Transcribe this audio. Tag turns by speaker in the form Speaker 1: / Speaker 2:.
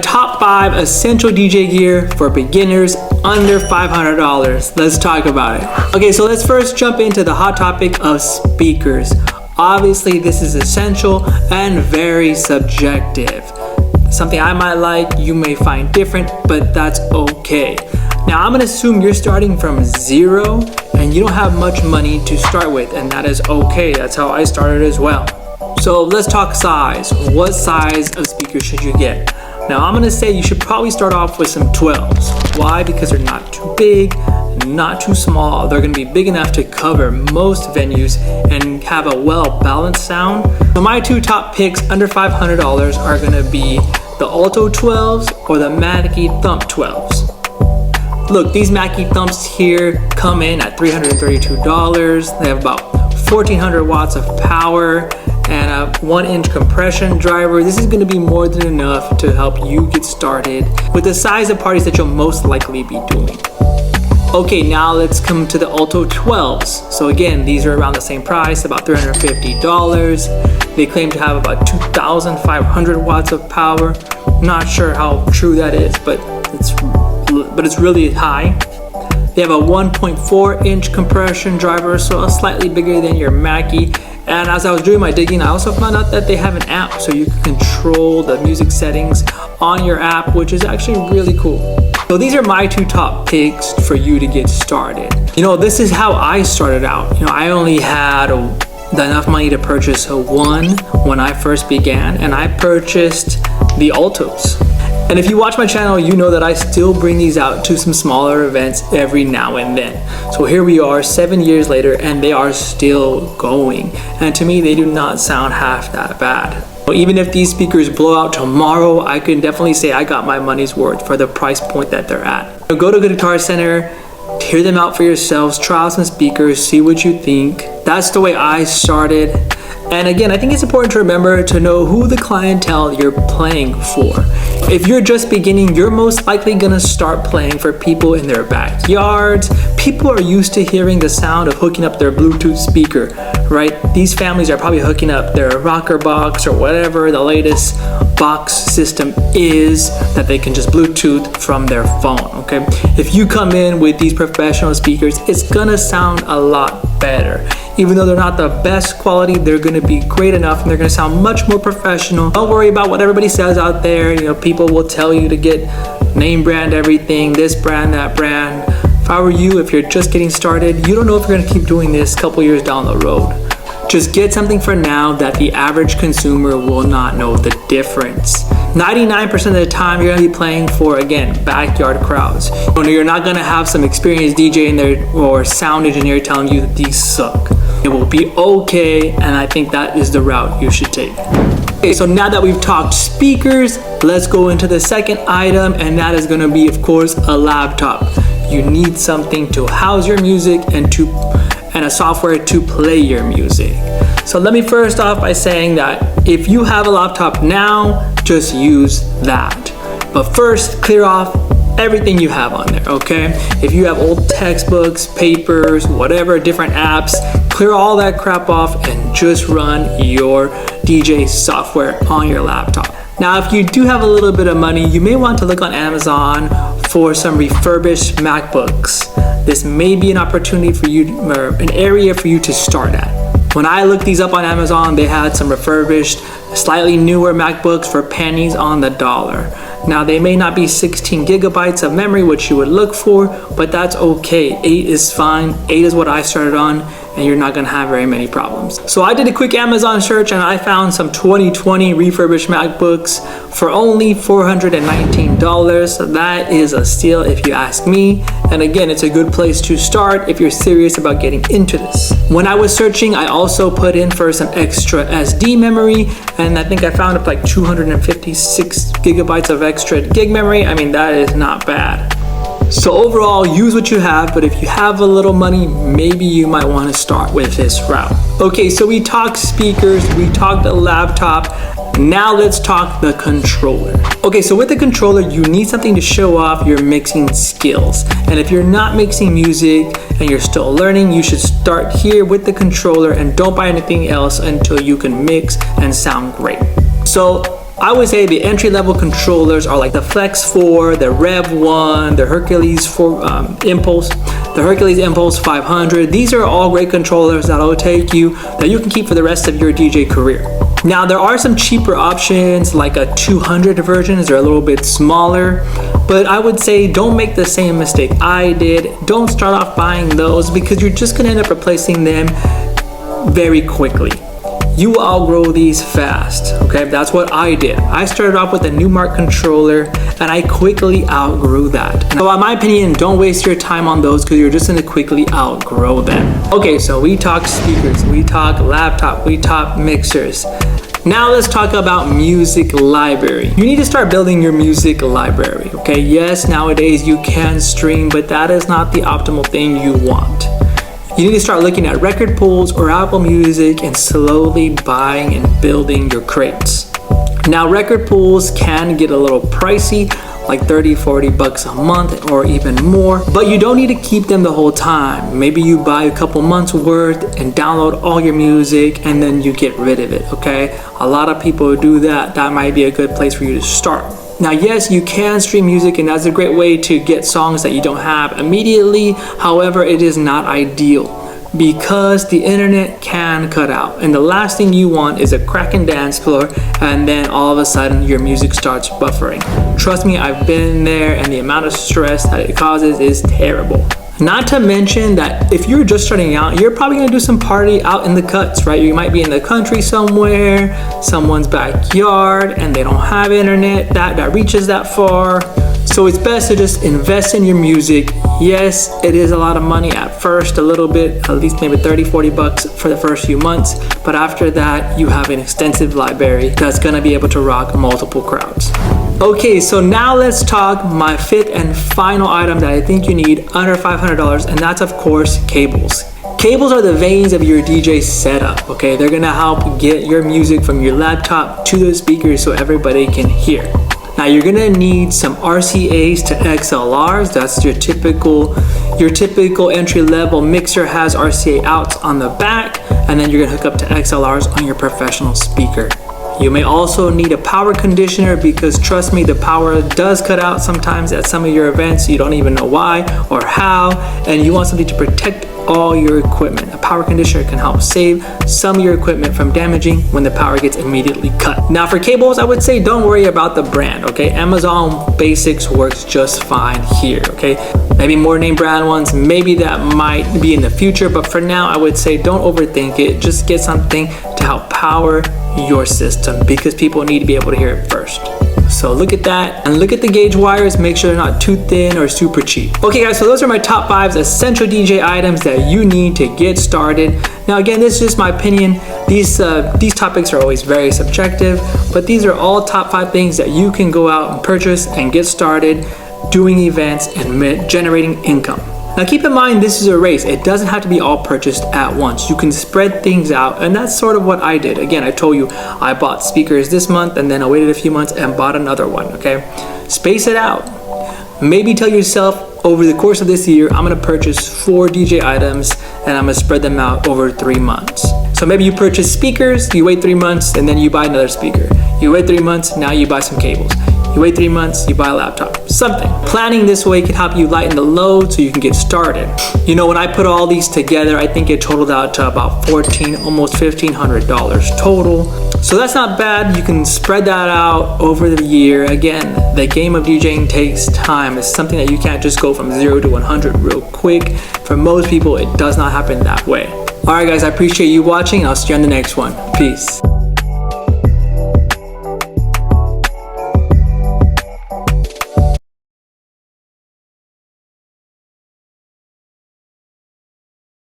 Speaker 1: top 5 essential DJ gear for beginners under $500. Let's talk about it. Okay, so let's first jump into the hot topic of speakers. Obviously, this is essential and very subjective. Something I might like, you may find different, but that's okay. Now, I'm gonna assume you're starting from zero and you don't have much money to start with, and that is okay. That's how I started as well. So let's talk size. What size of speaker should you get? Now, I'm gonna say you should probably start off with some 12s. Why? Because they're not too big, not too small. They're gonna be big enough to cover most venues and have a well-balanced sound. So my 2 top picks under $500 are gonna be the Alto 12s or the Mackie Thump 12s. Look, these Mackie Thumps here come in at $332. They have about 1400 watts of power and a 1-inch compression driver. This is gonna be more than enough to help you get started with the size of parties that you'll most likely be doing. Okay, now let's come to the Alto 12s. So again, these are around the same price, about $350. They claim to have about 2,500 watts of power. Not sure how true that is, but it's really high. They have a 1.4-inch compression driver, so slightly bigger than your Mackie. And as I was doing my digging, I also found out that they have an app, so you can control the music settings on your app, which is actually really cool. So these are my 2 top picks for you to get started. You know, this is how I started out. You know, I only had enough money to purchase one when I first began, and I purchased the Altos. And if you watch my channel, you know that I still bring these out to some smaller events every now and then. So here we are 7 years later and they are still going. And to me, they do not sound half that bad. So even if these speakers blow out tomorrow, I can definitely say I got my money's worth for the price point that they're at. So go to Guitar Center, hear them out for yourselves, try out some speakers, see what you think. That's the way I started. And again, I think it's important to remember to know who the clientele you're playing for. If you're just beginning, you're most likely gonna start playing for people in their backyards. People are used to hearing the sound of hooking up their Bluetooth speaker, right? These families are probably hooking up their rocker box or whatever the latest box system is that they can just Bluetooth from their phone, okay? If you come in with these professional speakers, it's gonna sound a lot better. Even though they're not the best quality, they're gonna be great enough and they're gonna sound much more professional. Don't worry about what everybody says out there. You know, people will tell you to get name brand everything, this brand, that brand. If I were you, if you're just getting started, you don't know if you're gonna keep doing this a couple years down the road. Just get something for now that the average consumer will not know the difference. 99% of the time you're gonna be playing for, again, backyard crowds. You're not gonna have some experienced DJ in there or sound engineer telling you that these suck. It will be okay, and I think that is the route you should take. Okay, so now that we've talked speakers, let's go into the second item, and that is gonna be, of course, a laptop. You need something to house your music and a software to play your music. So let me first off by saying that if you have a laptop now, just use that. But first, clear off everything you have on there, okay? If you have old textbooks, papers, whatever, different apps, clear all that crap off and just run your DJ software on your laptop. Now, if you do have a little bit of money, you may want to look on Amazon for some refurbished MacBooks. This may be an opportunity for you, or an area for you to start at. When I looked these up on Amazon, they had some refurbished, slightly newer MacBooks for pennies on the dollar. Now, they may not be 16 gigabytes of memory, which you would look for, but that's okay. 8 is fine. 8 is what I started on, and you're not gonna have very many problems. So I did a quick Amazon search and I found some 2020 refurbished MacBooks for only $419. So that is a steal if you ask me. And again, it's a good place to start if you're serious about getting into this. When I was searching, I also put in for some extra SD memory, and I think I found up like 256 gigabytes of extra gig memory. I mean, that is not bad. So overall, use what you have, but if you have a little money, maybe you might want to start with this route. Okay, so we talked speakers, we talked the laptop, now let's talk the controller. Okay, so with the controller, you need something to show off your mixing skills. And if you're not mixing music and you're still learning, you should start here with the controller and don't buy anything else until you can mix and sound great. So I would say the entry-level controllers are like the Flex 4, the Rev 1, the Hercules 4 Impulse, the Hercules Impulse 500. These are all great controllers that you can keep for the rest of your DJ career. Now there are some cheaper options like a 200 versions. They're a little bit smaller, but I would say don't make the same mistake I did. Don't start off buying those because you're just gonna end up replacing them very quickly. You will outgrow these fast, okay? That's what I did. I started off with a Numark controller and I quickly outgrew that. So in my opinion, don't waste your time on those because you're just gonna quickly outgrow them. Okay, so we talk speakers, we talk laptop, we talk mixers. Now let's talk about music library. You need to start building your music library, okay? Yes, nowadays you can stream, but that is not the optimal thing you want. You need to start looking at record pools or Apple Music and slowly buying and building your crates. Now record pools can get a little pricey, like 30-40 bucks a month or even more, but you don't need to keep them the whole time. Maybe you buy a couple months worth and download all your music and then you get rid of it, okay? A lot of people do that. That might be a good place for you to start. Now, yes, you can stream music and that's a great way to get songs that you don't have immediately. However, it is not ideal because the internet can cut out. And the last thing you want is a cracking dance floor and then all of a sudden your music starts buffering. Trust me, I've been there and the amount of stress that it causes is terrible. Not to mention that if you're just starting out, you're probably gonna do some party out in the cuts, right? You might be in the country somewhere, someone's backyard, and they don't have internet that reaches that far. So it's best to just invest in your music. Yes, it is a lot of money at first, a little bit, at least maybe 30-40 bucks for the first few months. But after that, you have an extensive library that's gonna be able to rock multiple crowds. Okay, so now let's talk my fifth and final item that I think you need under $500, and that's of course cables. Cables are the veins of your DJ setup, okay? They're gonna help get your music from your laptop to the speakers so everybody can hear. Now you're gonna need some RCAs to XLRs. That's your typical entry-level mixer has RCA outs on the back, and then you're gonna hook up to XLRs on your professional speaker. You may also need a power conditioner because trust me, the power does cut out sometimes at some of your events. You don't even know why or how, and you want something to protect all your equipment. A power conditioner can help save some of your equipment from damaging when the power gets immediately cut. Now for cables, I would say don't worry about the brand, okay? Amazon Basics works just fine here, okay? Maybe more name brand ones, maybe that might be in the future, but for now I would say don't overthink it. Just get something to help power your system because people need to be able to hear it first. So look at that and look at the gauge wires, make sure they're not too thin or super cheap. Okay guys, so those are my top 5 essential DJ items that you need to get started. Now again, this is just my opinion. These topics are always very subjective, but these are all top 5 things that you can go out and purchase and get started doing events and generating income. Now keep in mind, this is a race. It doesn't have to be all purchased at once. You can spread things out, and that's sort of what I did. Again, I told you I bought speakers this month and then I waited a few months and bought another one, okay? Space it out. Maybe tell yourself over the course of this year, I'm gonna purchase 4 DJ items and I'm gonna spread them out over 3 months. So maybe you purchase speakers, you wait 3 months, and then you buy another speaker. You wait 3 months, now you buy some cables. You wait 3 months, you buy a laptop, something. Planning this way can help you lighten the load so you can get started. You know, when I put all these together, I think it totaled out to about almost $1,500 total. So that's not bad. You can spread that out over the year. Again, the game of DJing takes time. It's something that you can't just go from 0 to 100 real quick. For most people, it does not happen that way. All right, guys, I appreciate you watching. I'll see you on the next one. Peace.